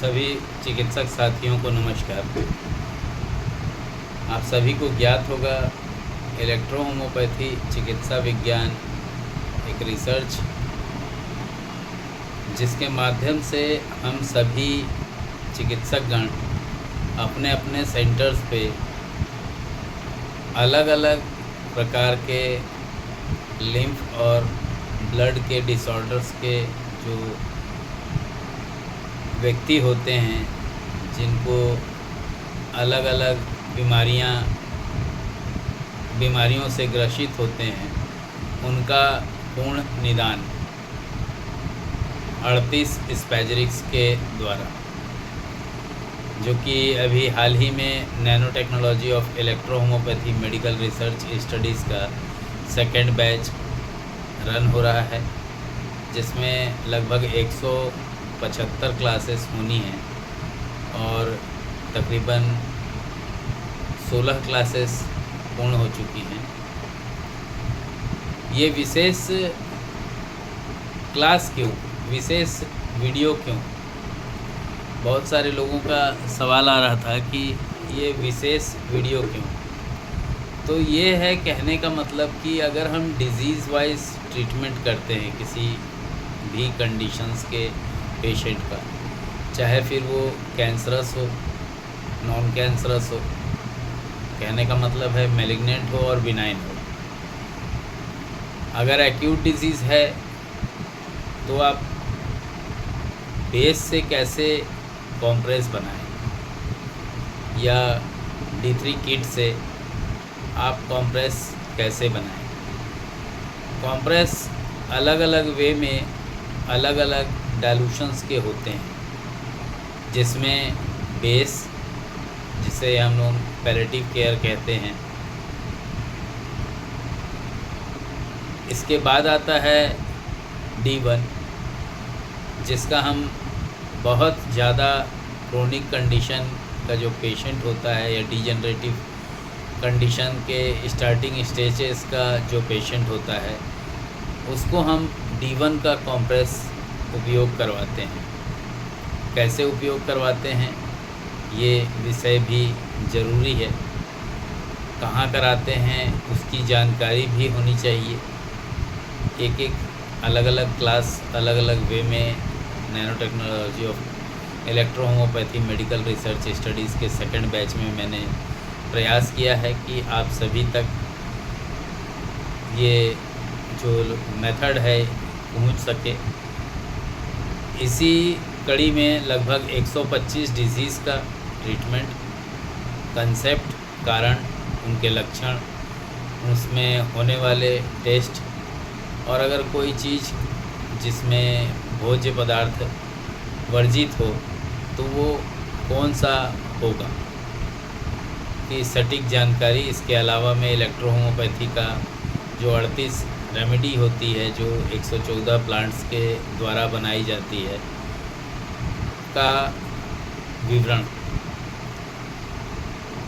सभी चिकित्सक साथियों को नमस्कार। आप सभी को ज्ञात होगा इलेक्ट्रोहोम्योपैथी चिकित्सा विज्ञान एक रिसर्च जिसके माध्यम से हम सभी चिकित्सकगण अपने अपने सेंटर्स पे अलग अलग प्रकार के लिम्फ और ब्लड के डिसऑर्डर्स के जो व्यक्ति होते हैं, जिनको अलग अलग बीमारियों से ग्रसित होते हैं, उनका पूर्ण निदान 38 स्पैजरिक्स के द्वारा, जो कि अभी हाल ही में nanotechnology of electrohomeopathy medical research studies का सेकेंड बैच रन हो रहा है, जिसमें लगभग 175 क्लासेस होनी हैं और तकरीबन 16 क्लासेस पूर्ण हो चुकी हैं। ये विशेष क्लास क्यों, विशेष वीडियो क्यों? बहुत सारे लोगों का सवाल आ रहा था कि ये विशेष वीडियो क्यों। तो ये है कहने का मतलब कि अगर हम डिज़ीज़ वाइज ट्रीटमेंट करते हैं किसी भी कंडीशंस के पेशेंट का, चाहे फिर वो कैंसरस हो, नॉन कैंसरस हो, कहने का मतलब है मैलिग्नेंट हो और बिनाइन हो। अगर एक्यूट डिजीज़ है तो आप बेस से कैसे कॉम्प्रेस बनाएं, या D3 किट से आप कॉम्प्रेस कैसे बनाएं। कॉम्प्रेस अलग अलग वे में अलग अलग डाइल्यूशंस के होते हैं, जिसमें बेस, जिसे हम लोग पैलेटिव केयर कहते हैं, इसके बाद आता है D1, जिसका हम बहुत ज़्यादा क्रोनिक कंडीशन का जो पेशेंट होता है या डिजेनरेटिव कंडीशन के स्टार्टिंग स्टेजेस का जो पेशेंट होता है, उसको हम D1 का कॉम्प्रेस उपयोग करवाते हैं। कैसे उपयोग करवाते हैं ये विषय भी ज़रूरी है। कहाँ कराते हैं उसकी जानकारी भी होनी चाहिए। एक अलग अलग क्लास अलग अलग वे में nanotechnology of electrohomeopathy medical research studies के सेकंड बैच में मैंने प्रयास किया है कि आप सभी तक ये जो मेथड है पहुंच सके। इसी कड़ी में लगभग 125 डिजीज़ का ट्रीटमेंट, कंसेप्ट, कारण, उनके लक्षण, उसमें होने वाले टेस्ट, और अगर कोई चीज़ जिसमें भोज्य पदार्थ वर्जित हो तो वो कौन सा होगा कि सटीक जानकारी। इसके अलावा में इलेक्ट्रोहोम्योपैथी का जो 38 रेमेडी होती है, जो 114 प्लांट्स के द्वारा बनाई जाती है, का विवरण।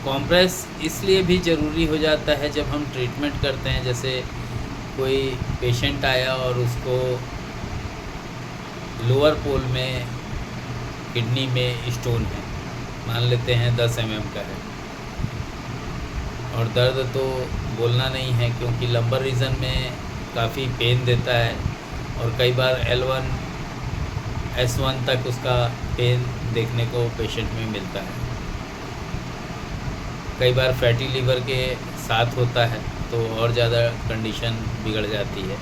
कॉम्प्रेस इसलिए भी ज़रूरी हो जाता है जब हम ट्रीटमेंट करते हैं। जैसे कोई पेशेंट आया और उसको लोअर पोल में किडनी में स्टोन है, मान लेते हैं 10 mm का है, और दर्द तो बोलना नहीं है क्योंकि लंबर रीजन में काफ़ी पेन देता है, और कई बार L1 S1 तक उसका पेन देखने को पेशेंट में मिलता है। कई बार फैटी लीवर के साथ होता है तो और ज़्यादा कंडीशन बिगड़ जाती है।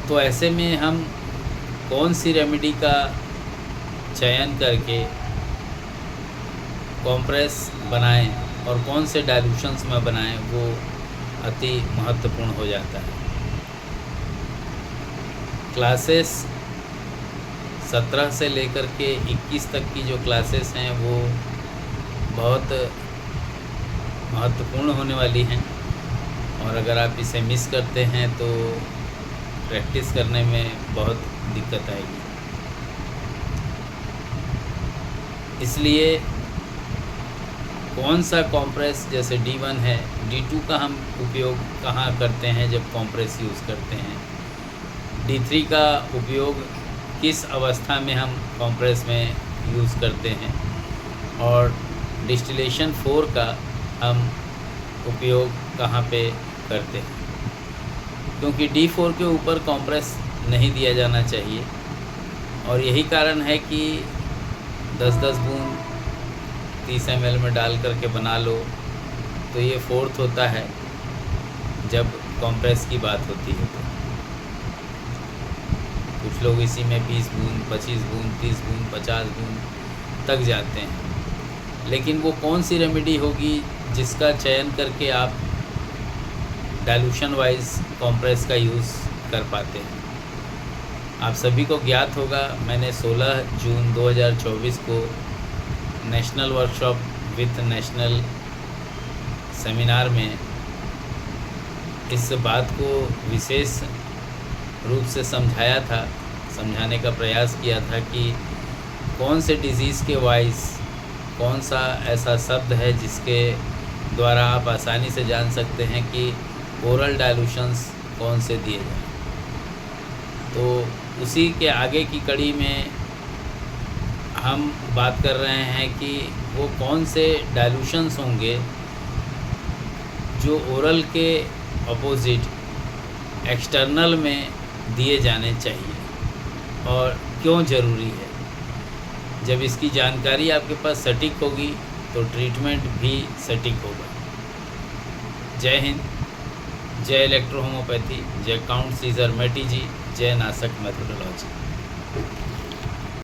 तो ऐसे में हम कौन सी रेमेडी का चयन करके कॉम्प्रेस बनाएं और कौन से डाइल्यूशंस में बनाएं, वो अति महत्वपूर्ण हो जाता है। क्लासेस 17 से लेकर के 21 तक की जो क्लासेस हैं वो बहुत महत्वपूर्ण होने वाली हैं, और अगर आप इसे मिस करते हैं तो प्रैक्टिस करने में बहुत दिक्कत आएगी। इसलिए कौन सा कॉम्प्रेस, जैसे D1 है, D2 का हम उपयोग कहाँ करते हैं जब कॉम्प्रेस यूज़ करते हैं, D3 का उपयोग किस अवस्था में हम कॉम्प्रेस में यूज़ करते हैं और डिस्टिलेशन 4 का हम उपयोग कहाँ पे करते हैं, क्योंकि D4 के ऊपर कॉम्प्रेस नहीं दिया जाना चाहिए। और यही कारण है कि 10-10 बूंद 30 ml में डाल करके बना लो तो ये 4th होता है जब कॉम्प्रेस की बात होती है। तो कुछ लोग इसी में 20 बूंद 25 बूंद 30 बूंद 50 बूंद तक जाते हैं। लेकिन वो कौन सी रेमेडी होगी जिसका चयन करके आप डाइल्यूशन वाइज कॉम्प्रेस का यूज़ कर पाते हैं। आप सभी को ज्ञात होगा, मैंने 16 जून 2024 को national workshop with national seminar में इस बात को विशेष रूप से समझाने का प्रयास किया था कि कौन से डिज़ीज़ के वाइज कौन सा ऐसा शब्द है जिसके द्वारा आप आसानी से जान सकते हैं कि ओरल डाइल्यूशंस कौन से दिए जाएं। तो उसी के आगे की कड़ी में हम बात कर रहे हैं कि वो कौन से डाइल्यूशंस होंगे जो ओरल के अपोजिट एक्सटर्नल में दिए जाने चाहिए और क्यों ज़रूरी है। जब इसकी जानकारी आपके पास सटीक होगी तो ट्रीटमेंट भी सटीक होगा। जय हिंद, जय इलेक्ट्रो होम्योपैथी, जय काउंट सीजर मेटी जी, जय नासक मेथोडोलॉजी।